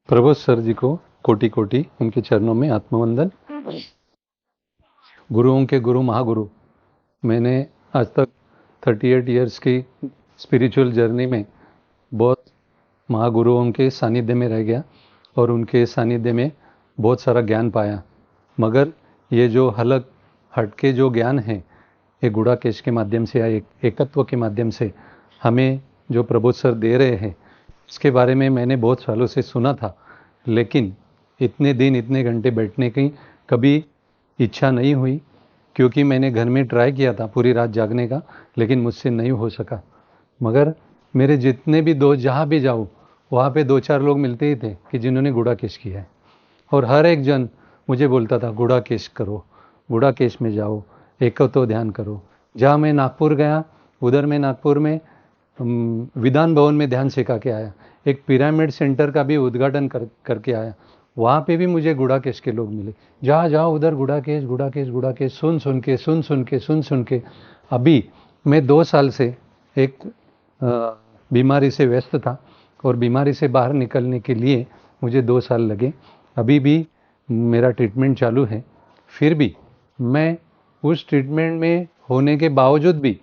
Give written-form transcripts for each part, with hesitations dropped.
प्रभु sir जी को कोटि कोटि उनके चरणों में आत्मवंदन। गुरुओं के गुरु महागुरु, मैंने आज तक 38 इयर्स की स्पिरिचुअल जर्नी में बहुत महागुरुओं के सानिध्य में रह गया और उनके सानिध्य में बहुत सारा ज्ञान पाया। मगर ये जो हलक हटके जो ज्ञान है, ये गुड़ाकेश के माध्यम से या एकत्व के माध्यम से हमें जो प्रबोध सर दे रहे हैं, इसके बारे में मैंने बहुत सालों से सुना था, लेकिन इतने दिन इतने घंटे बैठने की कभी इच्छा नहीं हुई, क्योंकि मैंने घर में ट्राई किया था पूरी रात जागने का, लेकिन मुझसे नहीं हो सका। मगर मेरे जितने भी दोस्त जहाँ भी जाऊँ वहाँ पे 2-4 लोग मिलते ही थे कि जिन्होंने गुड़ाकेश किया है, और हर एक जन मुझे बोलता था गुड़ाकेश करो, गुड़ाकेश में जाओ, एकत्व ध्यान करो। जहाँ मैं नागपुर गया, उधर मैं नागपुर में विधान भवन में ध्यान सिखा के आया, एक पिरामिड सेंटर का भी उद्घाटन करके आया। वहाँ पे भी मुझे गुड़ाकेश के लोग मिले। जहाँ जाओ उधर गुड़ाकेश गुड़ाकेश गुड़ाकेश, सुन के अभी मैं 2 साल से एक बीमारी से व्यस्त था, और बीमारी से बाहर निकलने के लिए मुझे 2 साल लगे। अभी भी मेरा ट्रीटमेंट चालू है। फिर भी मैं उस ट्रीटमेंट में होने के बावजूद भी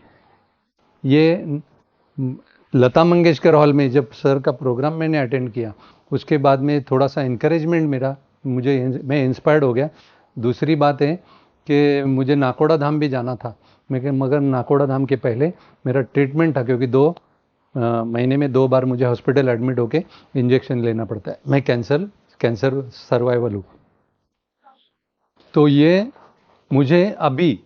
ये लता मंगेशकर हॉल में जब सर का प्रोग्राम मैंने अटेंड किया, उसके बाद में थोड़ा सा इनकरेजमेंट मैं इंस्पायर्ड हो गया। दूसरी बात है कि मुझे नाकोड़ा धाम भी जाना था, मगर नाकोड़ा धाम के पहले मेरा ट्रीटमेंट था, क्योंकि 2 महीने में 2 बार मुझे हॉस्पिटल एडमिट होके इंजेक्शन लेना पड़ता है। मैं कैंसर सर्वाइवल हूँ। तो ये मुझे अभी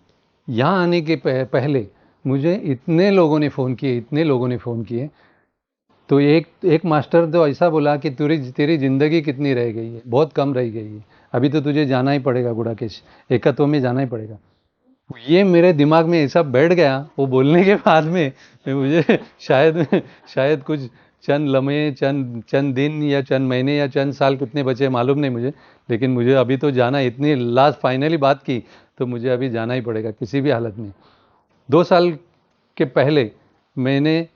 यहाँ आने के पहले मुझे इतने लोगों ने फ़ोन किए। तो एक मास्टर तो ऐसा बोला कि तेरी ज़िंदगी कितनी रह गई है, बहुत कम रह गई है, अभी तो तुझे जाना ही पड़ेगा गुड़ाकेश, एकत्व में जाना ही पड़ेगा। ये मेरे दिमाग में ऐसा बैठ गया वो बोलने के बाद में मुझे शायद कुछ चंद लम्हे, चंद दिन या चंद महीने या चंद साल कितने बचे मालूम नहीं मुझे, लेकिन मुझे अभी तो जाना, इतनी लास्ट फाइनली बात की तो मुझे अभी जाना ही पड़ेगा किसी भी हालत में। 2 साल के पहले मैंने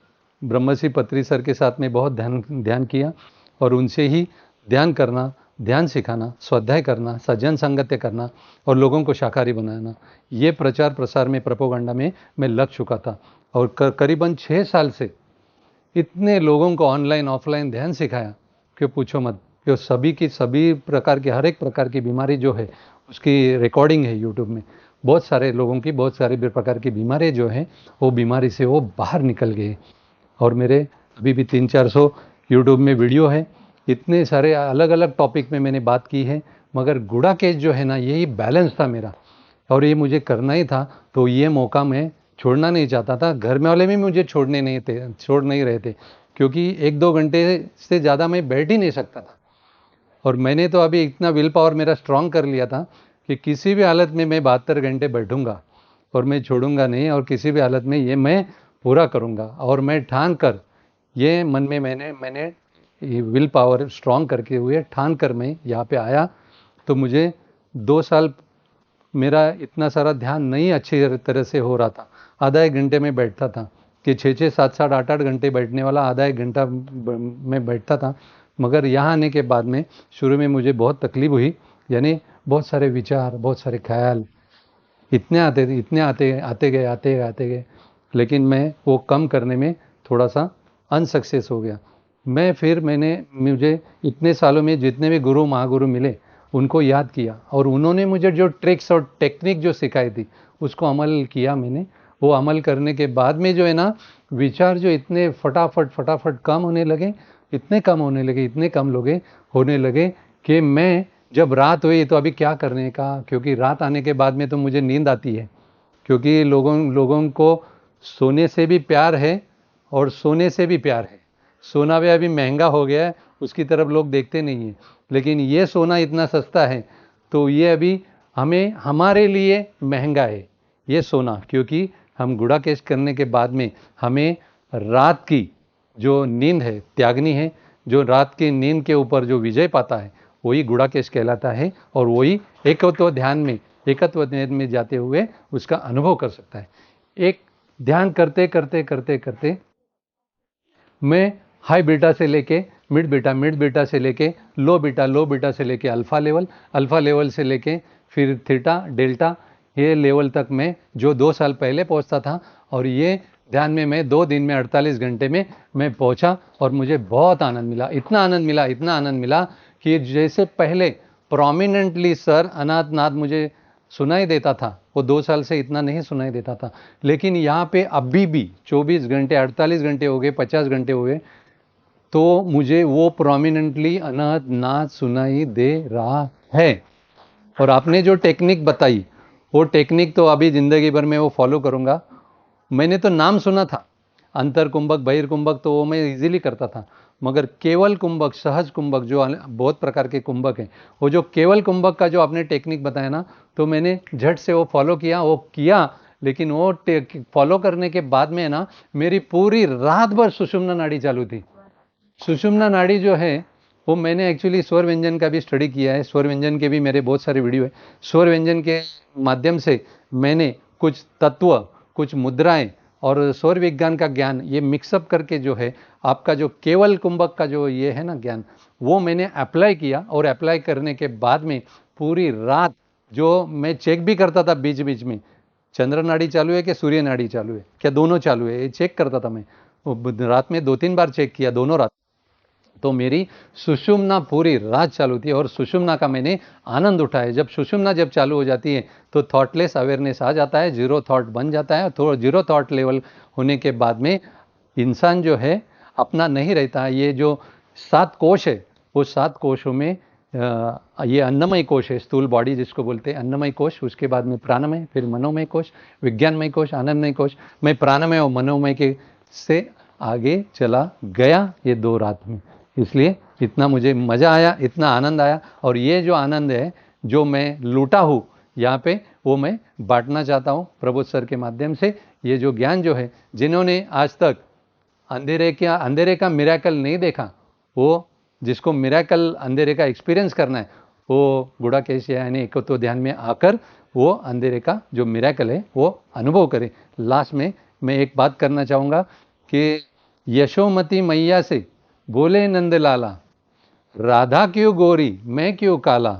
ब्रह्मश्री पत्री सर के साथ में बहुत ध्यान किया, और उनसे ही ध्यान करना, ध्यान सिखाना, स्वाध्याय करना, सज्जन संगत्य करना और लोगों को शाकाहारी बनाना, ये प्रचार प्रसार में, प्रोपोगंडा में मैं लग चुका था। और करीबन 6 साल से इतने लोगों को ऑनलाइन ऑफलाइन ध्यान सिखाया कि पूछो मत। जो सभी प्रकार की, हर एक प्रकार की बीमारी जो है उसकी रिकॉर्डिंग है यूट्यूब में। बहुत सारे लोगों की बहुत सारे प्रकार की बीमारी जो है, वो बीमारी से वो बाहर निकल गए। और मेरे अभी भी 300-400 यूट्यूब में वीडियो है। इतने सारे अलग अलग टॉपिक में मैंने बात की है, मगर गुड़ाकेश जो है ना, यही बैलेंस था मेरा, और ये मुझे करना ही था। तो ये मौका मैं छोड़ना नहीं चाहता था। घर में वाले भी मुझे छोड़ नहीं रहे थे, क्योंकि 1-2 घंटे से ज़्यादा मैं बैठ ही नहीं सकता था। और मैंने तो अभी इतना विल पावर मेरा स्ट्रांग कर लिया था कि किसी भी हालत में मैं 72 घंटे बैठूंगा और मैं छोड़ूंगा नहीं, और किसी भी हालत में ये मैं पूरा करूंगा। और मैं ठान कर, ये मन में मैंने ये विल पावर स्ट्रांग करके हुए ठान कर मैं यहाँ पे आया। तो मुझे 2 साल मेरा इतना सारा ध्यान नहीं अच्छी तरह से हो रहा था। आधा 1 घंटे में बैठता था, कि 6-6, 7-7, 8-8 घंटे बैठने वाला आधा 1 घंटा में बैठता था। मगर यहाँ आने के बाद में शुरू में मुझे बहुत तकलीफ हुई, यानी बहुत सारे विचार, बहुत सारे ख्याल इतने आते गए, लेकिन मैं वो कम करने में थोड़ा सा अनसक्सेस हो गया। मुझे इतने सालों में जितने भी गुरु महागुरु मिले उनको याद किया, और उन्होंने मुझे जो ट्रिक्स और टेक्निक जो सिखाई थी उसको अमल किया मैंने। वो अमल करने के बाद में जो है ना, विचार जो इतने फटाफट कम होने लगे, इतने कम होने लगे कि मैं जब रात हुई तो अभी क्या करने का, क्योंकि रात आने के बाद में तो मुझे नींद आती है, क्योंकि लोगों को सोने से भी प्यार है और सोने से भी प्यार है। सोना भी अभी महंगा हो गया है, उसकी तरफ लोग देखते नहीं हैं, लेकिन ये सोना इतना सस्ता है, तो ये अभी हमारे लिए महंगा है ये सोना, क्योंकि हम गुड़ाकेश करने के बाद में हमें रात की जो नींद है त्यागनी है। जो रात की नींद के ऊपर जो विजय पाता है वही गुड़ाकेश कहलाता है, और वही एकत्व ध्यान में जाते हुए उसका अनुभव कर सकता है। एक ध्यान करते मैं हाई बीटा से लेके मिड बीटा से लेके लो बीटा से लेके अल्फा लेवल से लेके फिर थीटा डेल्टा, ये लेवल तक मैं जो 2 साल पहले पहुंचता था, और ये ध्यान में मैं 2 दिन में 48 घंटे में मैं पहुंचा, और मुझे बहुत आनंद मिला, इतना आनंद मिला कि जैसे पहले प्रोमिनेंटली सर अनाथ मुझे सुनाई देता था, वो 2 साल से इतना नहीं सुनाई देता था, लेकिन यहाँ पे अभी भी 24 घंटे 48 घंटे हो गए, 50 घंटे हो गए, तो मुझे वो प्रोमिनेंटली अनाथ सुनाई दे रहा है। और आपने जो टेक्निक बताई, वो टेक्निक तो अभी ज़िंदगी भर में वो फॉलो करूँगा। मैंने तो नाम सुना था, अंतर कुंभक बहिर्कुंभक, तो वो मैं इजीली करता था, मगर केवल कुंभक, सहज कुंभक, जो बहुत प्रकार के कुंभक हैं, वो जो केवल कुंभक का जो आपने टेक्निक बताया ना, तो मैंने झट से वो फॉलो किया, लेकिन वो फॉलो करने के बाद में ना मेरी पूरी रात भर सुषुम्ना नाड़ी चालू थी। सुषुम्ना नाड़ी जो है वो मैंने एक्चुअली स्वर व्यंजन का भी स्टडी किया है, स्वर व्यंजन के भी मेरे बहुत सारे वीडियो है। स्वर व्यंजन के माध्यम से मैंने कुछ तत्व, कुछ मुद्राएं और स्वर विज्ञान का ज्ञान ये मिक्सअप करके जो है आपका जो केवल कुंभक का जो ये है ना ज्ञान, वो मैंने अप्लाई किया, और अप्लाई करने के बाद में पूरी रात जो मैं चेक भी करता था बीच बीच में, चंद्र नाड़ी चालू है कि सूर्य नाड़ी चालू है, क्या दोनों चालू है, ये चेक करता था मैं। रात में 2-3 बार चेक किया, दोनों रात। तो मेरी सुषुम्ना पूरी रात चालू थी, और सुषुम्ना का मैंने आनंद उठाया। जब सुषुम्ना जब चालू हो जाती है तो थॉटलेस अवेयरनेस आ जाता है, जीरो थॉट बन जाता है। तो जीरो थॉट लेवल होने के बाद में इंसान जो है अपना नहीं रहता है। ये जो 7 कोश है, वो 7 कोशों में ये अन्नमय कोश है, स्थूल बॉडी जिसको बोलते हैं अन्नमय कोश, उसके बाद में प्राणमय, फिर मनोमय कोश, विज्ञानमय कोश, आनंदमय कोश। मैं प्राणमय और मनोमय के से आगे चला गया ये 2 रात में, इसलिए इतना मुझे मज़ा आया, इतना आनंद आया। और ये जो आनंद है जो मैं लूटा हूँ यहाँ पे, वो मैं बांटना चाहता हूँ प्रबोध सर के माध्यम से। ये जो ज्ञान जो है, जिन्होंने आज तक अंधेरे का मिरेकल नहीं देखा, वो जिसको मिरेकल अंधेरे का एक्सपीरियंस करना है, वो गुड़ाकेश यानी एकत्व ध्यान में आकर वो अंधेरे का जो मिरेकल है वो अनुभव करे। लास्ट में मैं एक बात करना चाहूँगा कि यशोमती मैया से बोले नंदलाला, राधा क्यों गोरी मैं क्यों काला।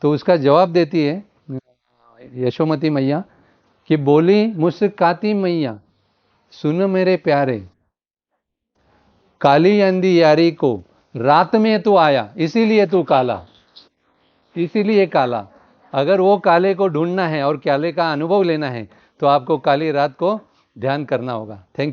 तो उसका जवाब देती है यशोमती मैया कि बोली मुस्काती मैया, सुन मेरे प्यारे, काली अंधी यारी को रात में तू आया इसीलिए तू काला, इसीलिए काला। अगर वो काले को ढूंढना है और काले का अनुभव लेना है तो आपको काली रात को ध्यान करना होगा। Thank you.